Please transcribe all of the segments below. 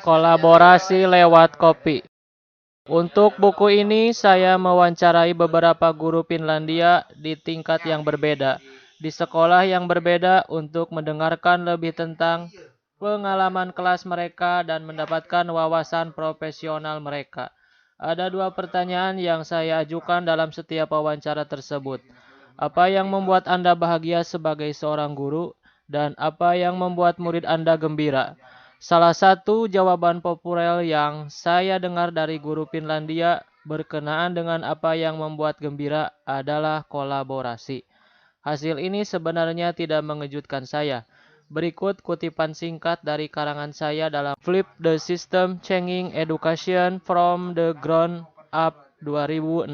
Kolaborasi lewat kopi. Untuk buku ini, saya mewawancarai beberapa guru Finlandia di tingkat yang berbeda, di sekolah yang berbeda untuk mendengarkan lebih tentang pengalaman kelas mereka dan mendapatkan wawasan profesional mereka. Ada dua pertanyaan yang saya ajukan dalam setiap wawancara tersebut. Apa yang membuat Anda bahagia sebagai seorang guru? Dan apa yang membuat murid Anda gembira? Salah satu jawaban populer yang saya dengar dari guru Finlandia berkenaan dengan apa yang membuat gembira adalah kolaborasi. Hasil ini sebenarnya tidak mengejutkan saya. Berikut kutipan singkat dari karangan saya dalam Flip the System Changing Education from the Ground Up 2016.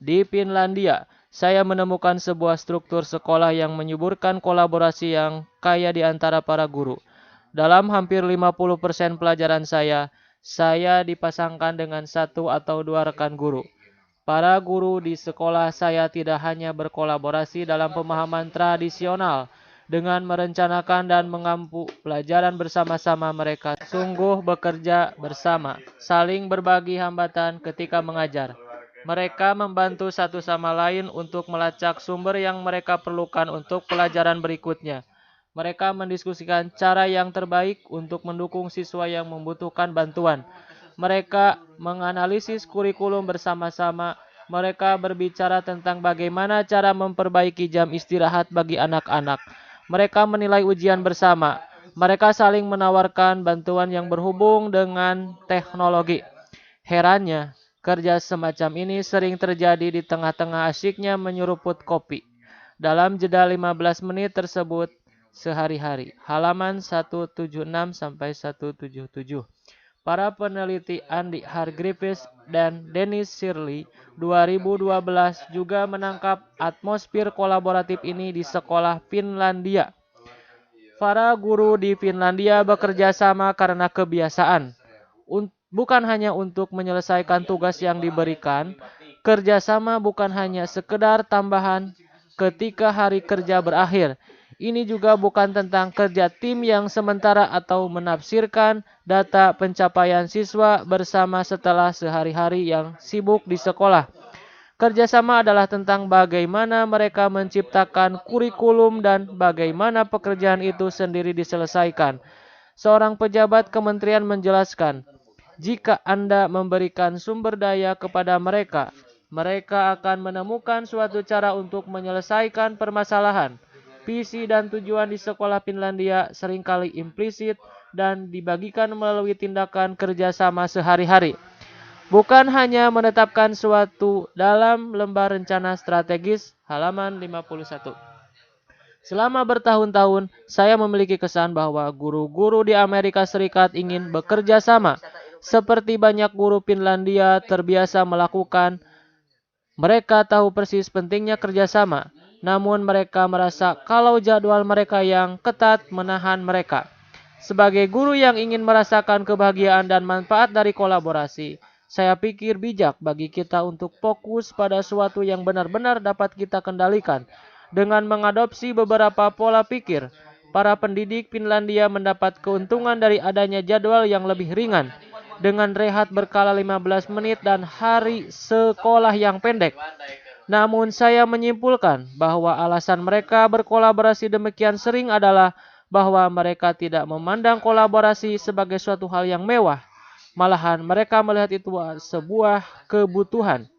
Di Finlandia, saya menemukan sebuah struktur sekolah yang menyuburkan kolaborasi yang kaya di antara para guru. Dalam hampir 50% pelajaran saya dipasangkan dengan satu atau dua rekan guru. Para guru di sekolah saya tidak hanya berkolaborasi dalam pemahaman tradisional dengan merencanakan dan mengampu pelajaran bersama-sama, mereka sungguh bekerja bersama, saling berbagi hambatan ketika mengajar. Mereka membantu satu sama lain untuk melacak sumber yang mereka perlukan untuk pelajaran berikutnya. Mereka mendiskusikan cara yang terbaik untuk mendukung siswa yang membutuhkan bantuan. Mereka menganalisis kurikulum bersama-sama. Mereka berbicara tentang bagaimana cara memperbaiki jam istirahat bagi anak-anak. Mereka menilai ujian bersama. Mereka saling menawarkan bantuan yang berhubung dengan teknologi. Herannya, kerja semacam ini sering terjadi di tengah-tengah asyiknya menyeruput kopi. Dalam jeda 15 menit tersebut, sehari-hari. Halaman 176 sampai 177. Para peneliti Andy Hargreaves dan Dennis Shirley 2012 juga menangkap atmosfer kolaboratif ini di sekolah Finlandia. Para guru di Finlandia bekerja sama karena kebiasaan, bukan hanya untuk menyelesaikan tugas yang diberikan. Kerjasama bukan hanya sekedar tambahan ketika hari kerja berakhir. Ini juga bukan tentang kerja tim yang sementara atau menafsirkan data pencapaian siswa bersama setelah sehari-hari yang sibuk di sekolah. Kerjasama adalah tentang bagaimana mereka menciptakan kurikulum dan bagaimana pekerjaan itu sendiri diselesaikan. Seorang pejabat kementerian menjelaskan, jika Anda memberikan sumber daya kepada mereka, mereka akan menemukan suatu cara untuk menyelesaikan permasalahan. Visi dan tujuan di sekolah Finlandia seringkali implisit dan dibagikan melalui tindakan kerjasama sehari-hari. Bukan hanya menetapkan suatu dalam lembar rencana strategis, halaman 51. Selama bertahun-tahun, saya memiliki kesan bahwa guru-guru di Amerika Serikat ingin bekerja sama. Seperti banyak guru Finlandia terbiasa melakukan, mereka tahu persis pentingnya kerjasama. Namun mereka merasa kalau jadwal mereka yang ketat menahan mereka. Sebagai guru yang ingin merasakan kebahagiaan dan manfaat dari kolaborasi, saya pikir bijak bagi kita untuk fokus pada sesuatu yang benar-benar dapat kita kendalikan. Dengan mengadopsi beberapa pola pikir, para pendidik Finlandia mendapat keuntungan dari adanya jadwal yang lebih ringan, dengan rehat berkala 15 menit dan hari sekolah yang pendek. Namun saya menyimpulkan bahwa alasan mereka berkolaborasi demikian sering adalah bahwa mereka tidak memandang kolaborasi sebagai suatu hal yang mewah. Malahan mereka melihat itu sebuah kebutuhan.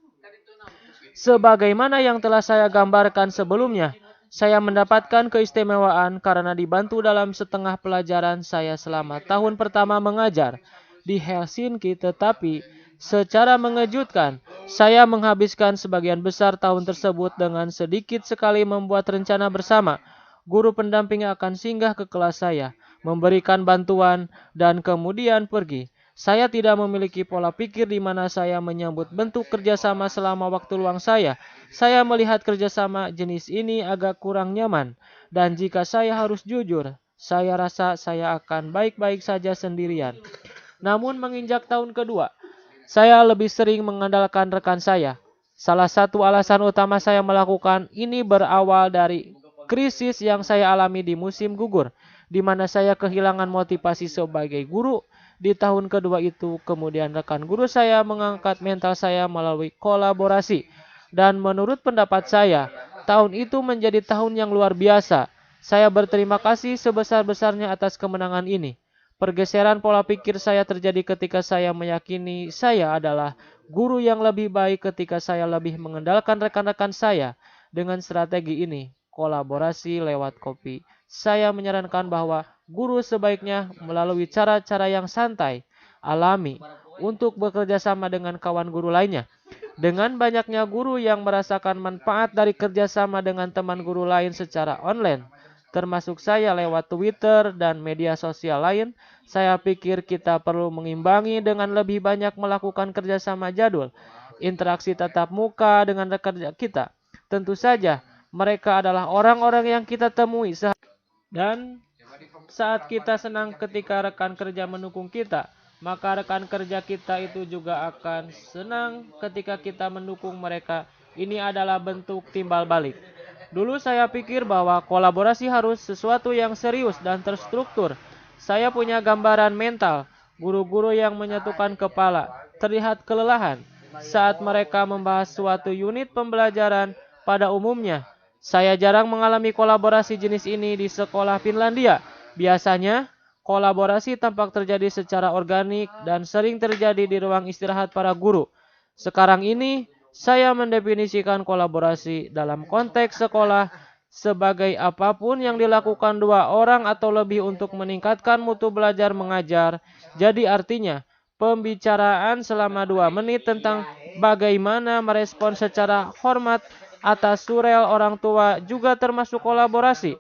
Sebagaimana yang telah saya gambarkan sebelumnya, saya mendapatkan keistimewaan karena dibantu dalam setengah pelajaran saya selama tahun pertama mengajar di Helsinki, tetapi secara mengejutkan, saya menghabiskan sebagian besar tahun tersebut dengan sedikit sekali membuat rencana bersama. Guru pendamping akan singgah ke kelas saya, memberikan bantuan, dan kemudian pergi. Saya tidak memiliki pola pikir di mana saya menyambut bentuk kerjasama selama waktu luang saya. Saya melihat kerjasama jenis ini agak kurang nyaman. Dan jika saya harus jujur, saya rasa saya akan baik-baik saja sendirian. Namun menginjak tahun kedua, saya lebih sering mengandalkan rekan saya. Salah satu alasan utama saya melakukan ini berawal dari krisis yang saya alami di musim gugur. di mana saya kehilangan motivasi sebagai guru. Di tahun kedua itu, kemudian rekan guru saya mengangkat mental saya melalui kolaborasi. Dan menurut pendapat saya, tahun itu menjadi tahun yang luar biasa. Saya berterima kasih sebesar-besarnya atas kemenangan ini. Pergeseran pola pikir saya terjadi ketika saya meyakini saya adalah guru yang lebih baik ketika saya lebih mengendalikan rekan-rekan saya. Dengan strategi ini, kolaborasi lewat kopi, saya menyarankan bahwa guru sebaiknya melalui cara-cara yang santai, alami, untuk bekerja sama dengan kawan guru lainnya. Dengan banyaknya guru yang merasakan manfaat dari kerjasama dengan teman guru lain secara online, termasuk saya lewat Twitter dan media sosial lain, saya pikir kita perlu mengimbangi dengan lebih banyak melakukan kerjasama jadul, interaksi tatap muka dengan rekan kita. Tentu saja, mereka adalah orang-orang yang kita temui dan saat kita senang ketika rekan kerja mendukung kita, maka rekan kerja kita itu juga akan senang ketika kita mendukung mereka. Ini adalah bentuk timbal balik. Dulu saya pikir bahwa kolaborasi harus sesuatu yang serius dan terstruktur. Saya punya gambaran mental, guru-guru yang menyatukan kepala, terlihat kelelahan saat mereka membahas suatu unit pembelajaran pada umumnya. Saya jarang mengalami kolaborasi jenis ini di sekolah Finlandia. Biasanya, kolaborasi tampak terjadi secara organik dan sering terjadi di ruang istirahat para guru. Sekarang ini, saya mendefinisikan kolaborasi dalam konteks sekolah sebagai apapun yang dilakukan dua orang atau lebih untuk meningkatkan mutu belajar mengajar. Jadi artinya, pembicaraan selama 2 menit tentang bagaimana merespon secara hormat atas surel orang tua juga termasuk kolaborasi.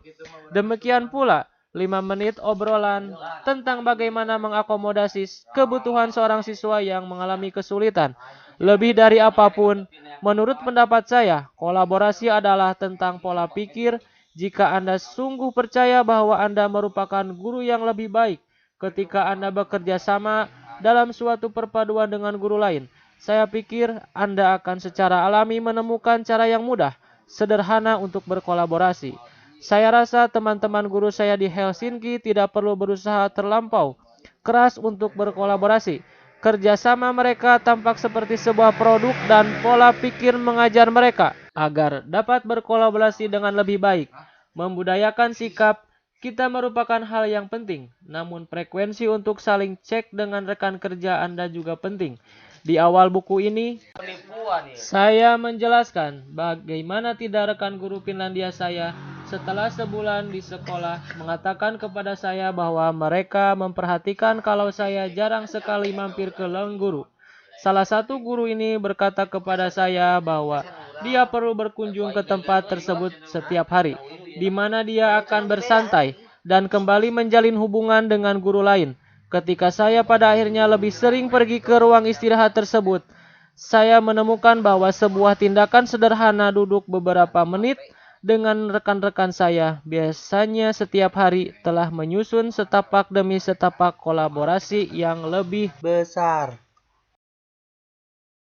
Demikian pula, 5 menit obrolan tentang bagaimana mengakomodasi kebutuhan seorang siswa yang mengalami kesulitan. Lebih dari apapun, menurut pendapat saya, kolaborasi adalah tentang pola pikir. Jika Anda sungguh percaya bahwa Anda merupakan guru yang lebih baik ketika Anda bekerja sama dalam suatu perpaduan dengan guru lain, saya pikir Anda akan secara alami menemukan cara yang mudah, sederhana untuk berkolaborasi. Saya rasa teman-teman guru saya di Helsinki tidak perlu berusaha terlampau keras untuk berkolaborasi. Kerjasama mereka tampak seperti sebuah produk dan pola pikir mengajar mereka agar dapat berkolaborasi dengan lebih baik. Membudayakan sikap kita merupakan hal yang penting, namun frekuensi untuk saling cek dengan rekan kerja Anda juga penting. Di awal buku ini, saya menjelaskan bagaimana tidak rekan guru Finlandia saya setelah sebulan di sekolah mengatakan kepada saya bahwa mereka memperhatikan kalau saya jarang sekali mampir ke ruang guru. Salah satu guru ini berkata kepada saya bahwa dia perlu berkunjung ke tempat tersebut setiap hari, di mana dia akan bersantai dan kembali menjalin hubungan dengan guru lain. Ketika saya pada akhirnya lebih sering pergi ke ruang istirahat tersebut, saya menemukan bahwa sebuah tindakan sederhana duduk beberapa menit dengan rekan-rekan saya, biasanya setiap hari, telah menyusun setapak demi setapak kolaborasi yang lebih besar.